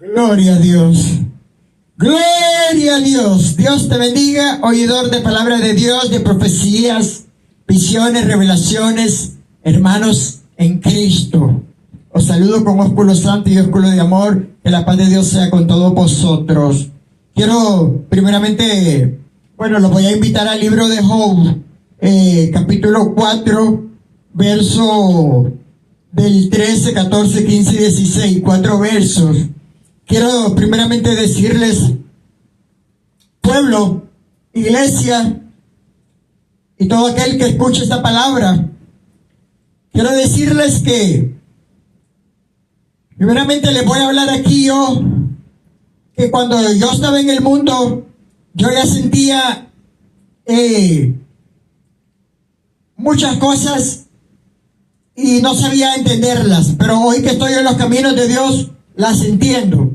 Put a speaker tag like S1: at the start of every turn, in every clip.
S1: Gloria a Dios. Gloria a Dios. Dios te bendiga, oidor de palabra de Dios, de profecías, visiones, revelaciones, hermanos en Cristo. Os saludo con ósculo santo y ósculo de amor. Que la paz de Dios sea con todos vosotros. Quiero primeramente, los voy a invitar al libro de Job, capítulo 4, verso del 13, 14, 15 y 16, 4 versos. Quiero primeramente decirles, pueblo, iglesia y todo aquel que escuche esta palabra, quiero decirles que primeramente les voy a hablar aquí yo, que cuando yo estaba en el mundo, yo ya sentía muchas cosas y no sabía entenderlas, pero hoy que estoy en los caminos de Dios, las entiendo.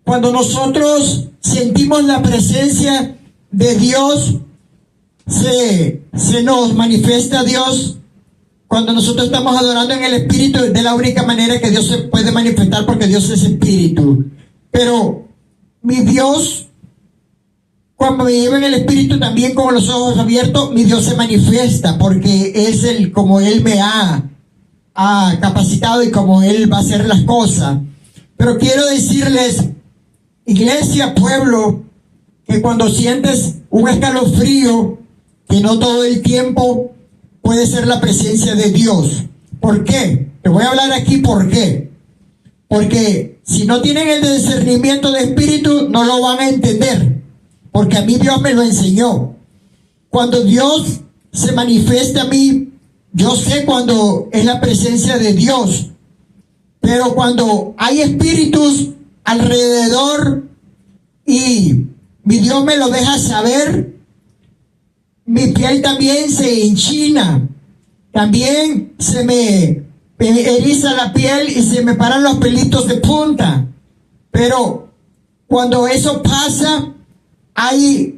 S1: Cuando nosotros sentimos la presencia de Dios, se nos manifiesta Dios. Cuando nosotros estamos adorando en el Espíritu, de la única manera que Dios se puede manifestar, porque Dios es Espíritu. Pero mi Dios, cuando me lleva en el Espíritu, también con los ojos abiertos, mi Dios se manifiesta, porque es como Él me ha capacitado y como Él va a hacer las cosas. Pero quiero decirles, iglesia, pueblo, que cuando sientes un escalofrío, que no todo el tiempo puede ser la presencia de Dios. ¿Por qué? Te voy a hablar aquí por qué. Porque si no tienen el discernimiento de espíritu, no lo van a entender. Porque a mí Dios me lo enseñó. Cuando Dios se manifiesta a mí, yo sé cuando es la presencia de Dios. Pero cuando hay espíritus alrededor y mi Dios me lo deja saber, mi piel también se enchina, también se me eriza la piel y se me paran los pelitos de punta. Pero cuando eso pasa, hay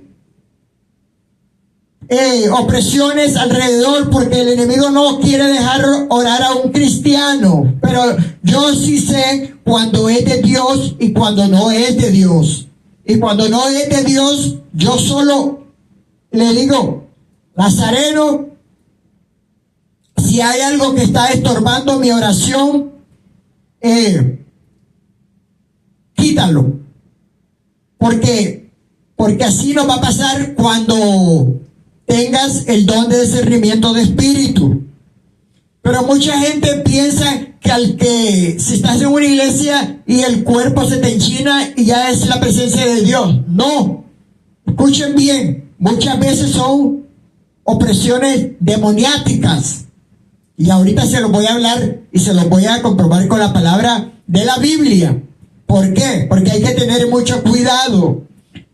S1: opresiones alrededor, porque el enemigo no quiere dejar orar a un cristiano. Pero yo sí sé cuando es de Dios y cuando no es de Dios. Y cuando no es de Dios, yo solo le digo, Nazareno, si hay algo que está estorbando mi oración, quítalo. Porque así nos va a pasar cuando tengas el don de discernimiento de espíritu. Pero mucha gente piensa que si estás en una iglesia y el cuerpo se te enchina y ya es la presencia de Dios. No, escuchen bien, muchas veces son opresiones demoniáticas. Y ahorita se los voy a hablar y se los voy a comprobar con la palabra de la Biblia. ¿Por qué? Porque hay que tener mucho cuidado.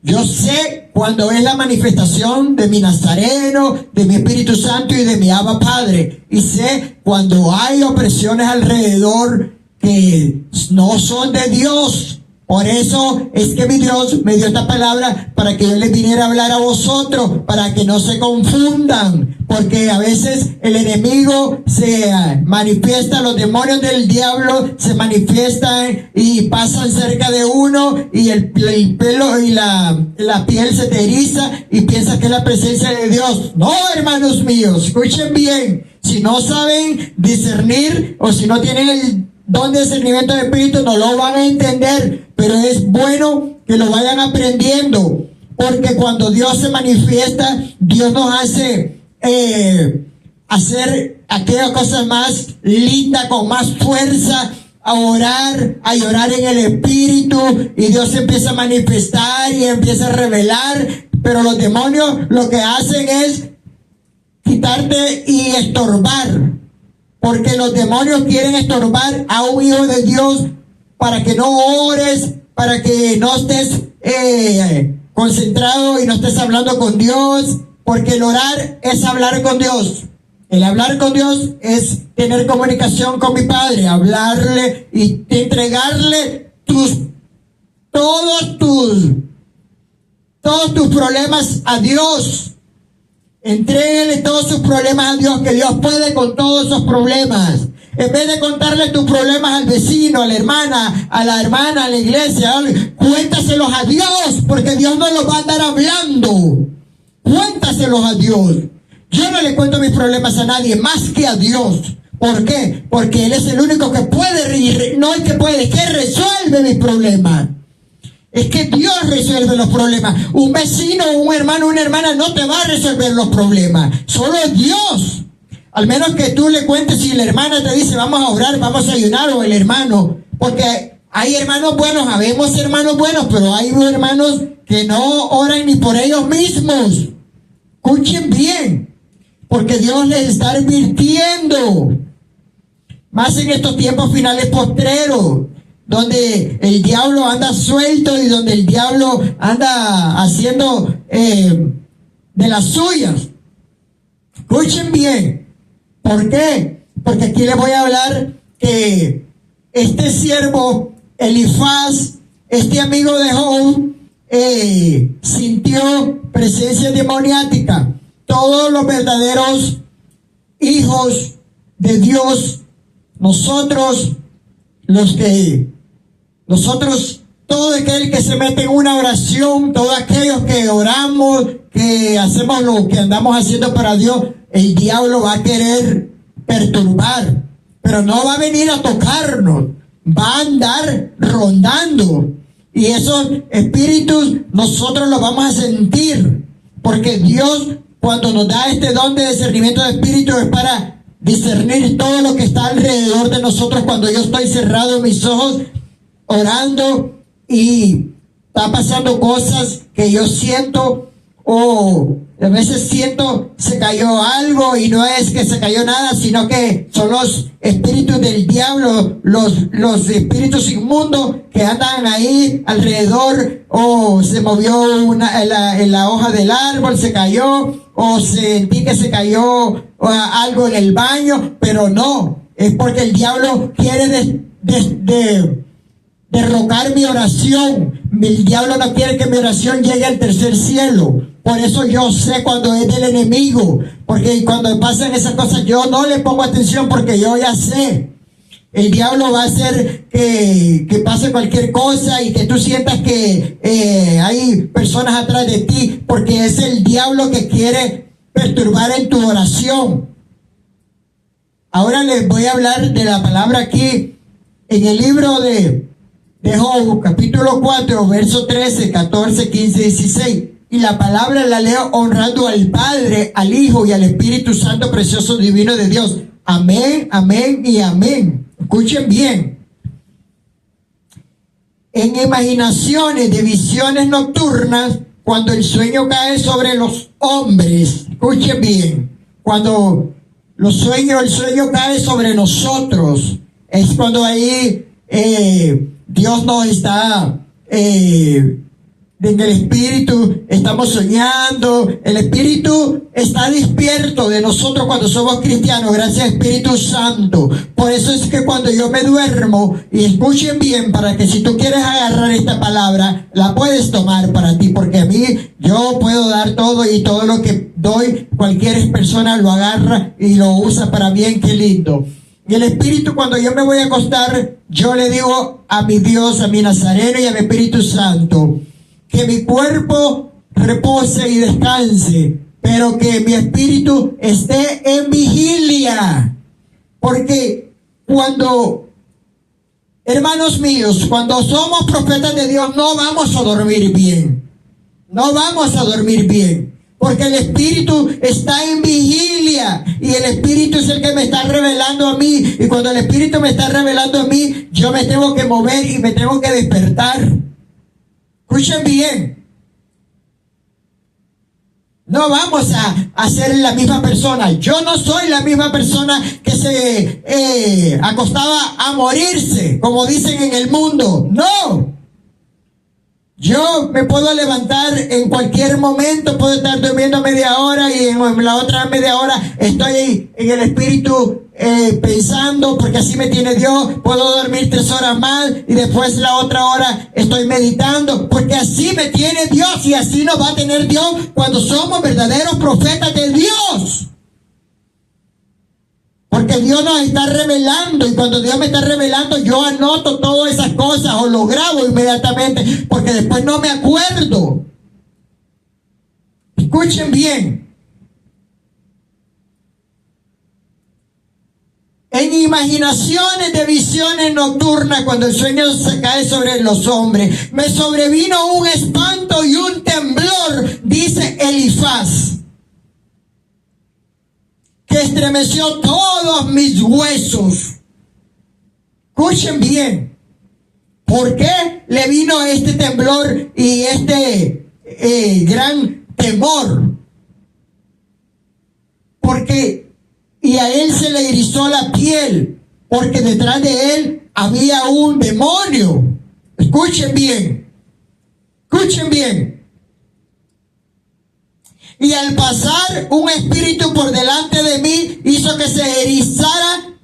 S1: Yo sé cuando es la manifestación de mi Nazareno, de mi Espíritu Santo y de mi Abba Padre. Y sé cuando hay opresiones alrededor que no son de Dios. Por eso es que mi Dios me dio esta palabra para que yo les viniera a hablar a vosotros, para que no se confundan. Porque a veces el enemigo se manifiesta, los demonios del diablo se manifiestan y pasan cerca de uno y el pelo y la piel se te eriza y piensas que es la presencia de Dios. No, hermanos míos, escuchen bien. Si no saben discernir o si no tienen el don de discernimiento de espíritu, no lo van a entender. Pero es bueno que lo vayan aprendiendo, porque cuando Dios se manifiesta, Dios nos hace hacer aquellas cosas más lindas, con más fuerza, a orar, a llorar en el espíritu, y Dios se empieza a manifestar y empieza a revelar. Pero los demonios lo que hacen es quitarte y estorbar, porque los demonios quieren estorbar a un hijo de Dios para que no ores, para que no estés concentrado y no estés hablando con Dios. Porque el orar es hablar con Dios. El hablar con Dios es tener comunicación con mi Padre, hablarle y entregarle todos tus problemas a Dios. Entrégale todos sus problemas a Dios, que Dios puede con todos esos problemas. En vez de contarle tus problemas al vecino, a la hermana, a la iglesia, cuéntaselos a Dios, porque Dios no los va a andar hablando. Cuéntaselos a Dios. Yo no le cuento mis problemas a nadie más que a Dios. ¿Por qué? Porque Él es el único que puede, no el que puede, que resuelve mis problemas. Es que Dios resuelve los problemas. Un vecino, un hermano, una hermana no te va a resolver los problemas. Solo Dios. Al menos que tú le cuentes, si la hermana te dice vamos a orar, vamos a ayunar, o el hermano. Porque hay hermanos buenos, habemos hermanos buenos, pero hay hermanos que no oran ni por ellos mismos. Escuchen bien, porque Dios les está advirtiendo. Más en estos tiempos finales postreros, donde el diablo anda suelto y donde el diablo anda haciendo de las suyas. Escuchen bien. ¿Por qué? Porque aquí les voy a hablar que este siervo Elifaz, este amigo de Job, sintió presencia demoniática. Todos los verdaderos hijos de Dios, nosotros, todo aquel que se mete en una oración, todos aquellos que oramos, que hacemos lo que andamos haciendo para Dios, el diablo va a querer perturbar, pero no va a venir a tocarnos, va a andar rondando, y esos espíritus nosotros los vamos a sentir, porque Dios, cuando nos da este don de discernimiento de espíritu, es para discernir todo lo que está alrededor de nosotros. Cuando yo estoy cerrado en mis ojos orando y está pasando cosas que yo siento, o a veces siento se cayó algo y no es que se cayó nada, sino que son los espíritus del diablo, los espíritus inmundos que andan ahí alrededor, o se movió la hoja del árbol, se cayó, o sentí que se cayó algo en el baño, pero no, es porque el diablo quiere derrocar mi oración. El diablo no quiere que mi oración llegue al tercer cielo. Por eso yo sé cuando es del enemigo, porque cuando pasan esas cosas yo no le pongo atención, porque yo ya sé. El diablo va a hacer que pase cualquier cosa y que tú sientas que hay personas atrás de ti, porque es el diablo que quiere perturbar en tu oración. Ahora les voy a hablar de la palabra aquí en el libro de Job, capítulo 4, verso 13, 14, 15, 16. Y la palabra la leo honrando al Padre, al Hijo y al Espíritu Santo precioso divino de Dios. Amén, amén y amén. Escuchen bien. En imaginaciones de visiones nocturnas, cuando el sueño cae sobre los hombres, escuchen bien, cuando el sueño cae sobre nosotros, es cuando ahí Dios nos está en el espíritu, estamos soñando, el espíritu está despierto de nosotros cuando somos cristianos, gracias Espíritu Santo. Por eso es que cuando yo me duermo, y escuchen bien, para que si tú quieres agarrar esta palabra, la puedes tomar para ti, porque a mí, yo puedo dar todo, y todo lo que doy, cualquier persona lo agarra y lo usa para bien, qué lindo. Y el Espíritu, cuando yo me voy a acostar, yo le digo a mi Dios, a mi Nazareno y a mi Espíritu Santo, que mi cuerpo repose y descanse, pero que mi espíritu esté en vigilia. Porque cuando, hermanos míos, cuando somos profetas de Dios, no vamos a dormir bien. No vamos a dormir bien. Porque el espíritu está en vigilia. Y el espíritu es el que me está revelando a mí. Y cuando el espíritu me está revelando a mí, yo me tengo que mover y me tengo que despertar. Escuchen bien. No vamos a ser la misma persona. Yo no soy la misma persona que se acostaba a morirse, como dicen en el mundo. No. Yo me puedo levantar en cualquier momento, puedo estar durmiendo media hora y en la otra media hora estoy en el espíritu pensando, porque así me tiene Dios. Puedo dormir 3 horas más y después la otra hora estoy meditando, porque así me tiene Dios, y así nos va a tener Dios cuando somos verdaderos profetas de Dios. Porque Porque Dios nos está revelando, y cuando Dios me está revelando, yo anoto todas esas cosas o lo grabo inmediatamente, porque después no me acuerdo. Escuchen bien. En imaginaciones de visiones nocturnas, cuando el sueño se cae sobre los hombres, me sobrevino un espanto y un temblor, dice Elifaz, que estremeció todos mis huesos. Escuchen bien. ¿Por qué le vino este temblor y este gran temor? Y a él se le erizó la piel, porque detrás de él había un demonio. Escuchen bien. Escuchen bien. Y al pasar un espíritu por delante de mí, hizo que se erizara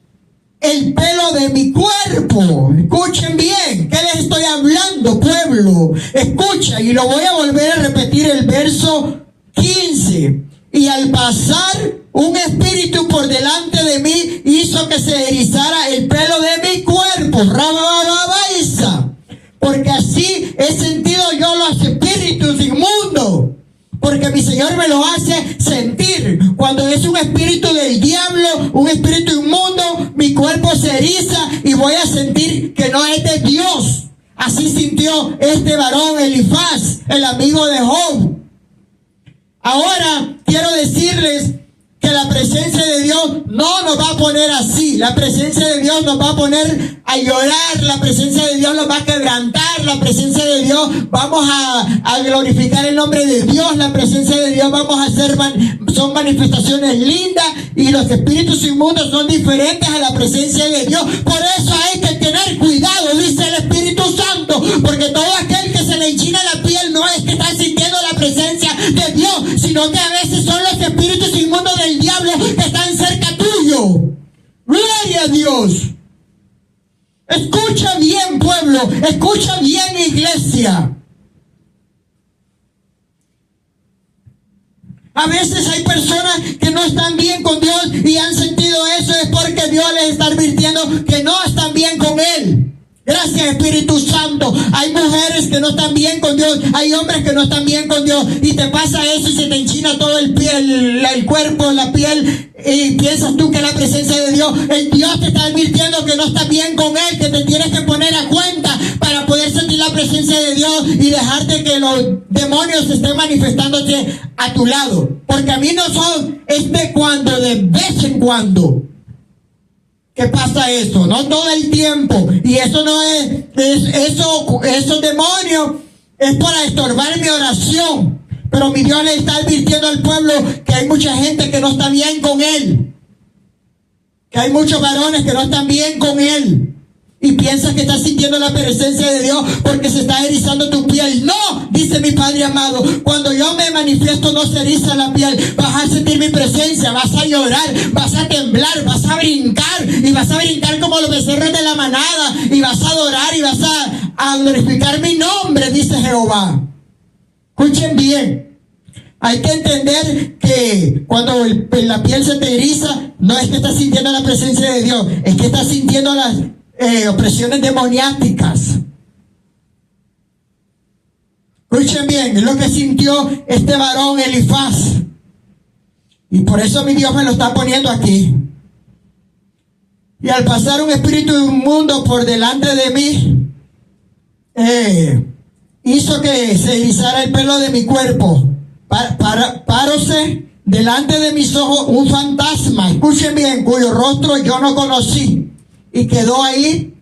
S1: el pelo de mi cuerpo. Escuchen bien. ¿Qué les estoy hablando, pueblo? Escucha, y lo voy a volver a repetir, el verso 15. Y al pasar un espíritu por delante de mí, hizo que se erizara el pelo de mi cuerpo. Rabababaisa. Porque así he sentido yo los espíritus inmundos. Porque mi Señor me lo hace sentir. Cuando es un espíritu del diablo, un espíritu inmundo, mi cuerpo se eriza y voy a sentir que no es de Dios. Así sintió este varón Elifaz, el amigo de Job. Ahora quiero decirles que la presencia de Dios no nos va a poner así. La presencia de Dios nos va a poner a llorar. La presencia de Dios nos va a quebrantar. La presencia de Dios vamos a glorificar el nombre de Dios. La presencia de Dios vamos a hacer, son manifestaciones lindas, y los espíritus inmundos son diferentes a la presencia de Dios. Por eso hay que tener cuidado, dice el Espíritu Santo, porque todo aquel que se le enchina la piel no es que está sintiendo la presencia de Dios, sino que a veces son los espíritus inmundos del diablo que están cerca tuyo. Gloria a Dios. Escucha bien, pueblo. Escucha bien, iglesia. A veces hay personas que no están bien con Dios y han sentido eso, es porque Dios les está advirtiendo que no están bien con Él. Gracias, Espíritu Santo. Hay mujeres que no están bien con Dios, hay hombres que no están bien con Dios, y te pasa eso y se te enchina todo el cuerpo, la piel, y piensas tú que es la presencia de Dios. El Dios te está advirtiendo que no estás bien con Él, que te tienes que poner a cuenta para poder sentir la presencia de Dios y dejarte que los demonios estén manifestándote a tu lado. Porque a mí no son de cuando, de vez en cuando. ¿Qué pasa eso? No todo el tiempo. Y eso no esos demonios es para estorbar mi oración. Pero mi Dios le está advirtiendo al pueblo que hay mucha gente que no está bien con Él. Que hay muchos varones que no están bien con Él. Y piensas que estás sintiendo la presencia de Dios porque se está erizando tu piel. No, dice mi Padre amado, cuando yo me manifiesto no se eriza la piel. Vas a sentir mi presencia, vas a llorar, vas a temblar, vas a brincar, y vas a brincar como los becerros de la manada, y vas a adorar y vas a glorificar mi nombre, dice Jehová. Escuchen bien. Hay que entender que cuando la piel se te eriza, no es que estás sintiendo la presencia de Dios, es que estás sintiendo las opresiones demoniáticas. Escuchen bien, es lo que sintió este varón Elifaz. Y por eso mi Dios me lo está poniendo aquí. Y al pasar un espíritu inmundo por delante de mí, hizo que se erizara el pelo de mi cuerpo. Paróse delante de mis ojos un fantasma, escuchen bien, cuyo rostro yo no conocí. Y quedó ahí,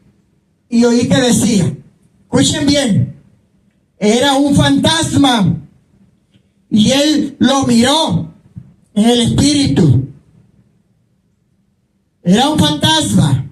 S1: y oí que decía, escuchen bien, era un fantasma, y él lo miró en el espíritu. Era un fantasma.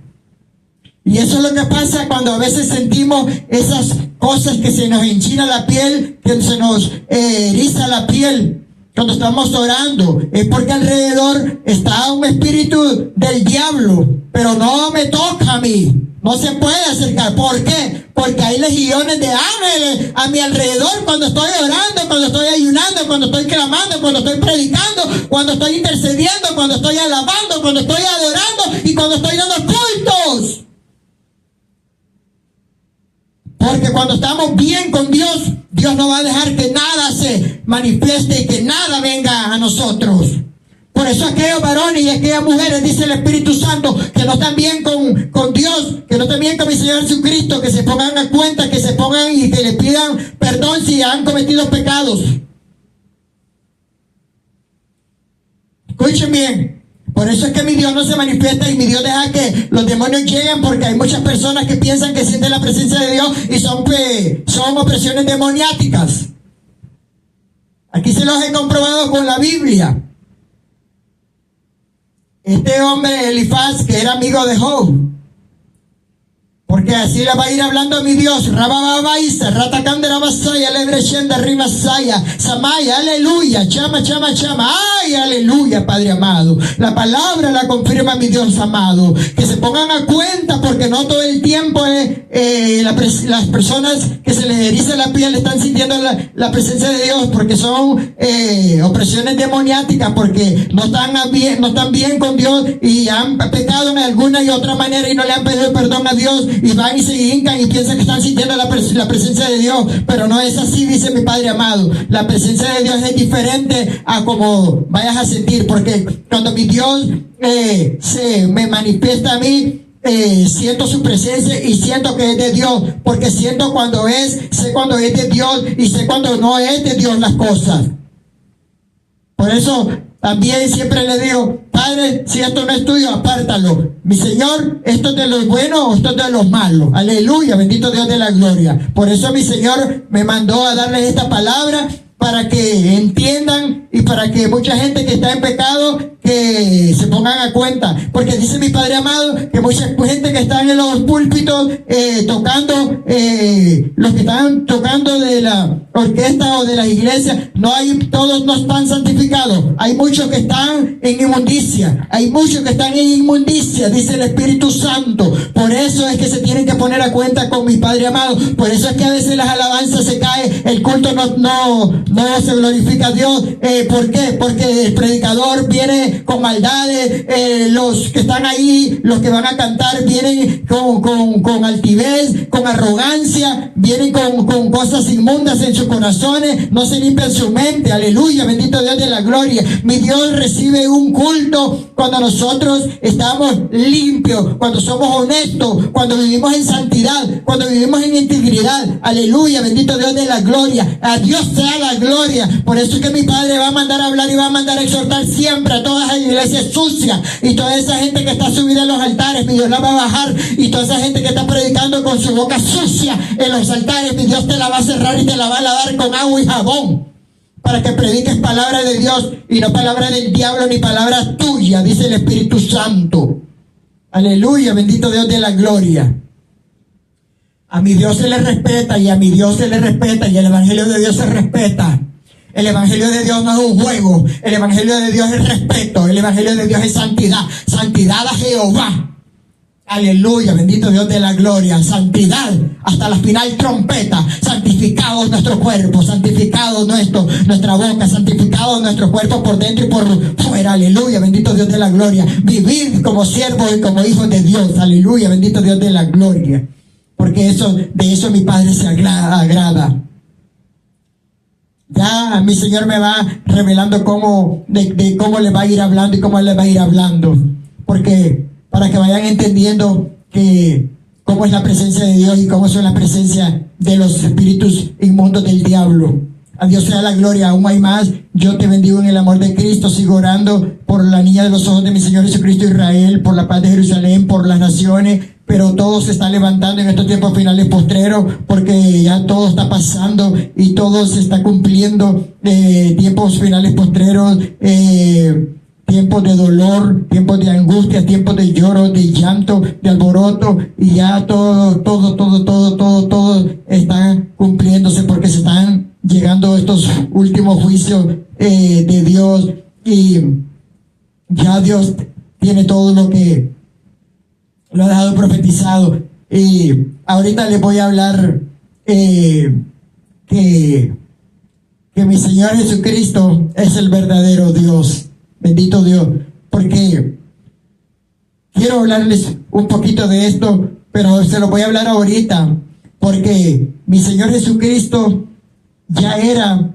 S1: Y eso es lo que pasa cuando a veces sentimos esas cosas, que se nos enchina la piel, que se nos eriza la piel cuando estamos orando. Es porque alrededor está un espíritu del diablo, pero no me toca a mí. No se puede acercar. ¿Por qué? Porque hay legiones de ángeles a mi alrededor cuando estoy orando, cuando estoy ayunando, cuando estoy clamando, cuando estoy predicando, cuando estoy intercediendo, cuando estoy alabando, cuando estoy adorando. y cuando estoy dando cultos. Porque cuando estamos bien con Dios, Dios no va a dejar que nada se manifieste y que nada venga a nosotros. Por eso aquellos varones y aquellas mujeres, dice el Espíritu Santo, que no están bien con Dios, que no están bien con mi Señor Jesucristo, que se pongan a cuenta, que se pongan y que le pidan perdón si han cometido pecados. Escuchen bien. Por eso es que mi Dios no se manifiesta y mi Dios deja que los demonios lleguen, porque hay muchas personas que piensan que sienten la presencia de Dios y son opresiones demoniáticas. Aquí se los he comprobado con la Biblia. Este hombre Elifaz, que era amigo de Job, porque así le va a ir hablando a mi Dios. Rababaisa, Ratakandera Basaya, Lebrechenda Rimasaya, Samaya, aleluya, chama, chama, chama, ay, aleluya, Padre amado. La palabra la confirma mi Dios amado. Que se pongan a cuenta, porque no todo el tiempo las personas que se les eriza la piel están sintiendo la presencia de Dios, porque son opresiones demoniáticas, porque no están bien con Dios y han pecado en alguna y otra manera y no le han pedido perdón a Dios. Y van y se hincan y piensan que están sintiendo la presencia de Dios, pero no es así, dice mi Padre amado. La presencia de Dios es diferente a como vayas a sentir, porque cuando mi Dios se me manifiesta a mí, siento su presencia y siento que es de Dios, porque siento cuando sé cuando es de Dios y sé cuando no es de Dios las cosas. Por eso también siempre le digo: Padre, si esto no es tuyo, apártalo. Mi Señor, esto es de los buenos o esto es de los malos. Aleluya, bendito Dios de la gloria. Por eso mi Señor me mandó a darles esta palabra, para que entiendan y para que mucha gente que está en pecado, que se pongan a cuenta. Porque dice mi Padre amado que mucha gente que está en los púlpitos tocando, los que están tocando de la orquesta o de las iglesias, todos no están santificados. Hay muchos que están en inmundicia. Hay muchos que están en inmundicia, dice el Espíritu Santo. Por eso es que se tienen que poner a cuenta con mi Padre amado. Por eso es que a veces las alabanzas se caen, el culto no se glorifica a Dios. ¿Por qué? Porque el predicador viene con maldades, los que están ahí, los que van a cantar, vienen con altivez, con arrogancia, vienen con cosas inmundas en sus corazones, no se limpian su mente. Aleluya, bendito Dios de la gloria. Mi Dios recibe un culto cuando nosotros estamos limpios, cuando somos honestos, cuando vivimos en santidad, cuando vivimos en integridad. Aleluya, bendito Dios de la gloria. A Dios sea la gloria. Por eso es que mi Padre va a mandar a hablar y va a mandar a exhortar siempre a todas las iglesias sucias, y toda esa gente que está subida en los altares, mi Dios la va a bajar. Y toda esa gente que está predicando con su boca sucia en los altares, mi Dios te la va a cerrar y te la va a lavar con agua y jabón, para que prediques palabra de Dios y no palabra del diablo ni palabra tuya, dice el Espíritu Santo. Aleluya, bendito Dios de la gloria. A mi Dios se le respeta y a mi Dios se le respeta, y el Evangelio de Dios se respeta. El Evangelio de Dios no es un juego. El Evangelio de Dios es respeto. El Evangelio de Dios es santidad. Santidad a Jehová. Aleluya, bendito Dios de la gloria. Santidad hasta la final trompeta. Santificado nuestro cuerpo, santificado nuestra boca, santificado nuestro cuerpo por dentro y por fuera. Aleluya, bendito Dios de la gloria. Vivir como siervos y como hijos de Dios. Aleluya, bendito Dios de la gloria. Porque de eso mi Padre se agrada. Ya mi Señor me va revelando cómo le va a ir hablando y cómo le va a ir hablando. Porque para que vayan entendiendo cómo es la presencia de Dios y cómo son las presencias de los espíritus inmundos del diablo. A Dios sea la gloria. Aún hay más. Yo te bendigo en el amor de Cristo. Sigo orando por la niña de los ojos de mi Señor Jesucristo Israel, por la paz de Jerusalén, por las naciones. Pero todo se está levantando en estos tiempos finales postreros, porque ya todo está pasando y todo se está cumpliendo. Tiempos finales postreros, tiempos de dolor, tiempos de angustia, tiempos de lloro, de llanto, de alboroto, y ya todo está cumpliéndose, porque se están llegando estos últimos juicios de Dios, y ya Dios tiene todo lo que lo ha dejado profetizado. Y ahorita les voy a hablar que mi Señor Jesucristo es el verdadero Dios. Bendito Dios. Porque quiero quiero hablarles un poquito de esto, pero se lo voy a hablar ahorita, porque mi Señor Jesucristo ya era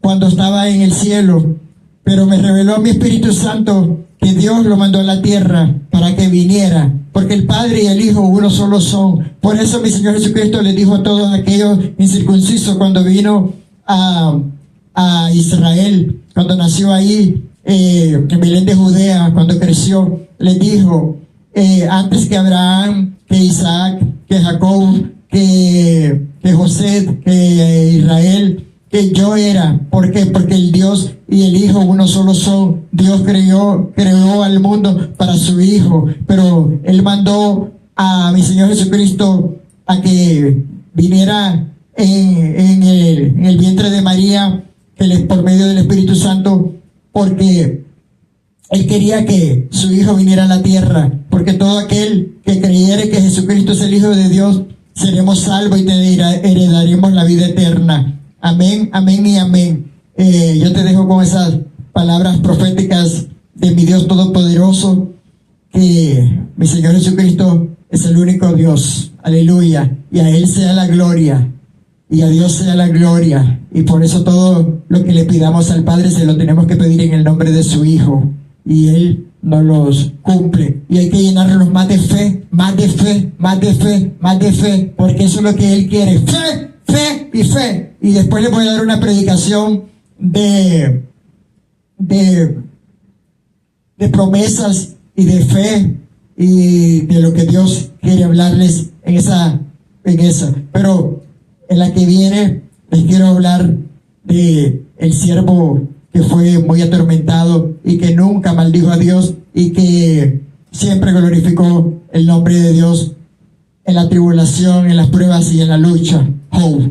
S1: cuando estaba en el cielo, pero me reveló mi Espíritu Santo que Dios lo mandó a la tierra para que viniera, porque el Padre y el Hijo uno solo son. Por eso mi Señor Jesucristo les dijo a todos aquellos incircuncisos cuando vino a Israel, cuando nació ahí en Belén de Judea, cuando creció, les dijo, antes que Abraham, que Isaac, que Jacob, que José, que Israel, que yo era. ¿Por qué? Porque el Dios y el Hijo uno solo son. Dios creó al mundo para su Hijo, pero Él mandó a mi Señor Jesucristo a que viniera en el vientre de María, por medio del Espíritu Santo, porque Él quería que su Hijo viniera a la tierra, porque todo aquel que creyere que Jesucristo es el Hijo de Dios, seremos salvos y heredaremos la vida eterna. Amén, amén y amén. Yo te dejo con esas palabras proféticas de mi Dios Todopoderoso, que mi Señor Jesucristo es el único Dios. Aleluya. Y a Él sea la gloria. Y a Dios sea la gloria. Y por eso todo lo que le pidamos al Padre se lo tenemos que pedir en el nombre de su Hijo. Y Él nos los cumple. Y hay que llenarlos más de fe, más de fe, más de fe, más de fe. Porque eso es lo que Él quiere. Fe, fe y fe. Y después les voy a dar una predicación de promesas y de fe y de lo que Dios quiere hablarles en esa. Pero en la que viene les quiero hablar de el siervo que fue muy atormentado y que nunca maldijo a Dios y que siempre glorificó el nombre de Dios en la tribulación, en las pruebas y en la lucha. Job.